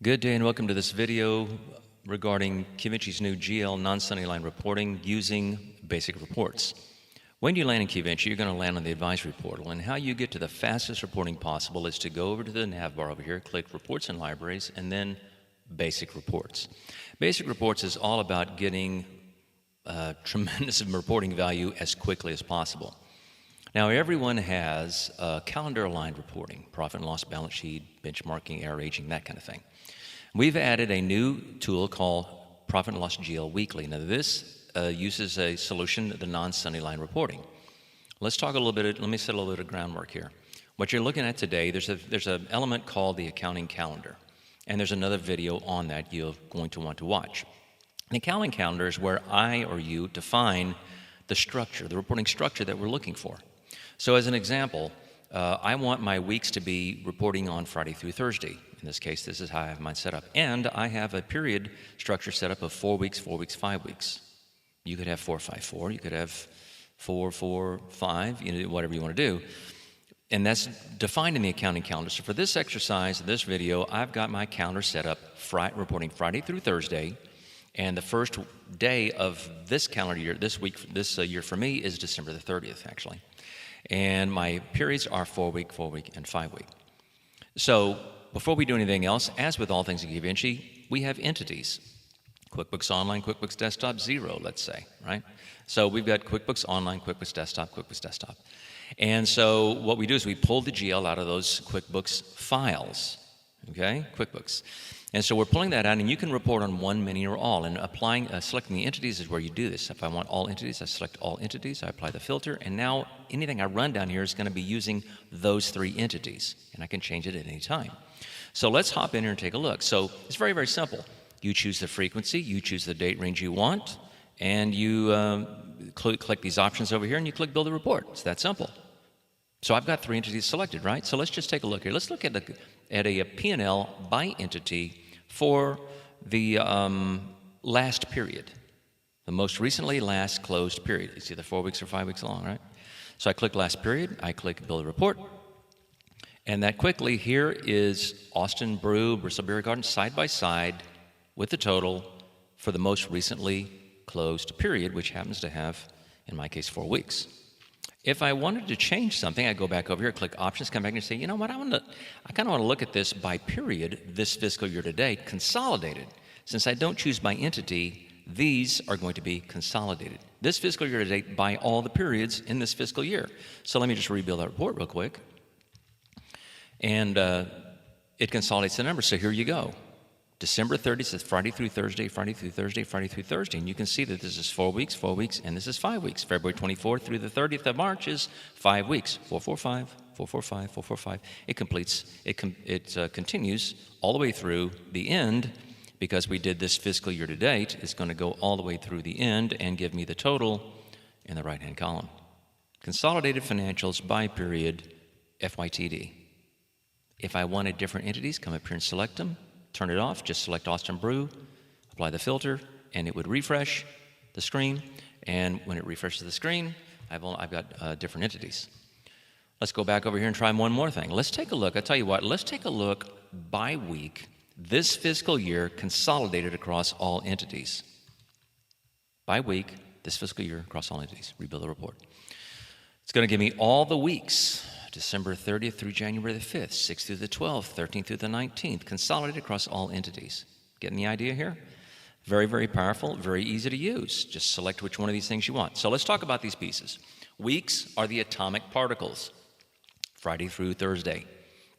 Good day and welcome to this video regarding Qvinci's new GL non-sunny line reporting using basic reports. When you land in Qvinci, you're going to land on the advisory portal, and how you get to the fastest reporting possible is to go over to the nav bar over here, click Reports and Libraries, and then Basic Reports. Basic Reports is all about getting tremendous reporting value as quickly as possible. Now, everyone has calendar-aligned reporting, profit and loss balance sheet, benchmarking, error aging, that kind of thing. We've added a new tool called Profit and Loss GL Weekly. Now, this uses a solution, the non-sunny line reporting. Let's talk a little bit. Let me set a little bit of groundwork here. What you're looking at today, there's an element called the accounting calendar, and there's another video on that you're going to want to watch. The accounting calendar is where I or you define the structure, the reporting structure that we're looking for. So, as an example, I want my weeks to be reporting on Friday through Thursday. In this case, this is how I have mine set up. And I have a period structure set up of 4 weeks, 4 weeks, 5 weeks. You could have 4, 5, 4. You could have 4, 4, 5, whatever you want to do. And that's defined in the accounting calendar. So for this exercise, this video, I've got my calendar set up reporting Friday through Thursday. And the first day of this calendar year, this year for me is December the 30th, actually. And my periods are 4 week, 4 week, and 5 week. So before we do anything else, as with all things in Qvinci, we have entities. QuickBooks Online, QuickBooks Desktop, 0, let's say, right? So we've got QuickBooks Online, QuickBooks Desktop, QuickBooks Desktop. And so what we do is we pull the GL out of those QuickBooks files, okay, QuickBooks. And so we're pulling that out, and you can report on one, many, or all. And selecting the entities is where you do this. If I want all entities, I select all entities, I apply the filter, and now anything I run down here is going to be using those 3 entities, and I can change it at any time. So let's hop in here and take a look. So it's very, very simple. You choose the frequency, you choose the date range you want, and you click these options over here, and you click Build a Report. It's that simple. So I've got 3 entities selected, right? So let's just take a look here. Let's look at a P&L by entity for the last period, the most recently last closed period. It's either 4 weeks or 5 weeks long, right? So I click Last Period, I click Build a Report, and that quickly, here is Austin Brew, Bristol Beer Garden, side by side with the total for the most recently closed period, which happens to have, in my case, 4 weeks. If I wanted to change something, I go back over here, click Options, come back and say, you know what, I kind of want to look at this by period, this fiscal year to date, consolidated. Since I don't choose by entity, these are going to be consolidated. This fiscal year to date by all the periods in this fiscal year. So let me just rebuild that report real quick. And it consolidates the numbers. So here you go. December 30th is Friday through Thursday, Friday through Thursday, Friday through Thursday. And you can see that this is 4 weeks, and this is 5 weeks. February 24th through the 30th of March is 5 weeks. 445, 445, 445. It continues all the way through the end, because we did this fiscal year to date. It's going to go all the way through the end and give me the total in the right-hand column. Consolidated financials by period, FYTD. If I wanted different entities, come up here and select them. Turn it off, just select Austin Brew, apply the filter, and it would refresh the screen. And when it refreshes the screen, I've got different entities. Let's go back over here and try one more thing. Let's take a look. I tell you what, let's take a look by week, this fiscal year consolidated across all entities. By week, this fiscal year across all entities. Rebuild the report. It's going to give me all the weeks. December 30th through January the 5th, 6th through the 12th, 13th through the 19th, consolidated across all entities. Getting the idea here? Very, very powerful, very easy to use. Just select which one of these things you want. So let's talk about these pieces. Weeks are the atomic particles, Friday through Thursday.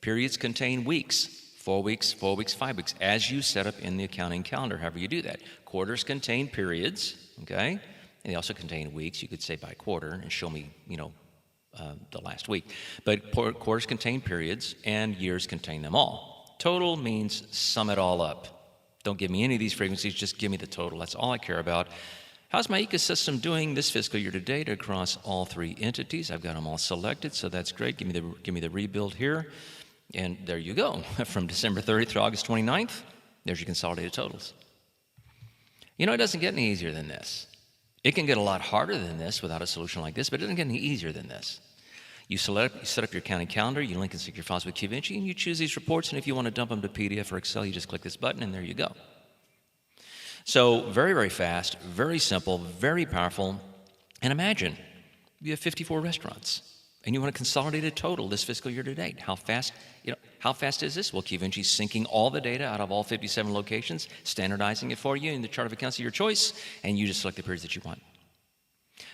Periods contain weeks, 4 weeks, 4 weeks, 5 weeks, as you set up in the accounting calendar, however you do that. Quarters contain periods, okay? And they also contain weeks. You could say by quarter and show me, the last week. But quarters contain periods, and years contain them all. Total means sum it all up. Don't give me any of these frequencies, just give me the total. That's all I care about. How's my ecosystem doing this fiscal year to date across all 3 entities? I've got them all selected, so that's great. Give me the rebuild here. And there you go. From December 30th through August 29th, there's your consolidated totals. It doesn't get any easier than this. It can get a lot harder than this without a solution like this, but it doesn't get any easier than this. You set up your accounting calendar, you link and sync your files with Qvinci, and you choose these reports, and if you want to dump them to PDF or Excel, you just click this button, and there you go. So very, very fast, very simple, very powerful. And imagine you have 54 restaurants, and you want to consolidate a total this fiscal year to date. How fast is this? Well, Qvinci's syncing all the data out of all 57 locations, standardizing it for you in the chart of accounts of your choice, and you just select the periods that you want.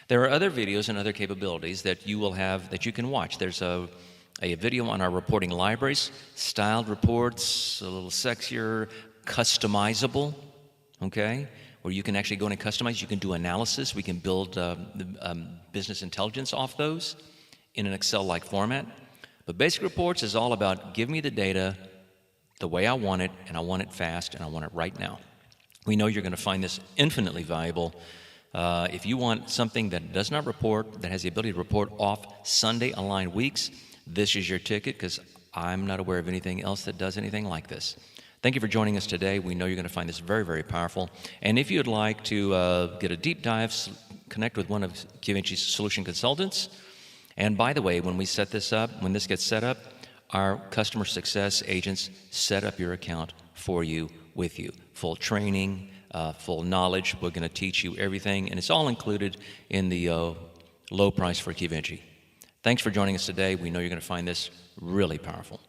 There are other videos and other capabilities that you will have that you can watch. There's a video on our reporting libraries, styled reports, a little sexier, customizable, okay, where you can actually go in and customize. You can do analysis. We can build business intelligence off those in an Excel-like format. But Basic Reports is all about give me the data the way I want it, and I want it fast, and I want it right now. We know you're going to find this infinitely valuable. If you want something that does not report, that has the ability to report off Sunday-aligned weeks, this is your ticket, because I'm not aware of anything else that does anything like this. Thank you for joining us today. We know you're going to find this very, very powerful. And if you'd like to get a deep dive, connect with one of Qvinci's solution consultants. And by the way, when we set this up, when this gets set up, our customer success agents set up your account for you, with you. Full training, full knowledge. We're going to teach you everything, and it's all included in the low price for Qvinci. Thanks for joining us today. We know you're going to find this really powerful.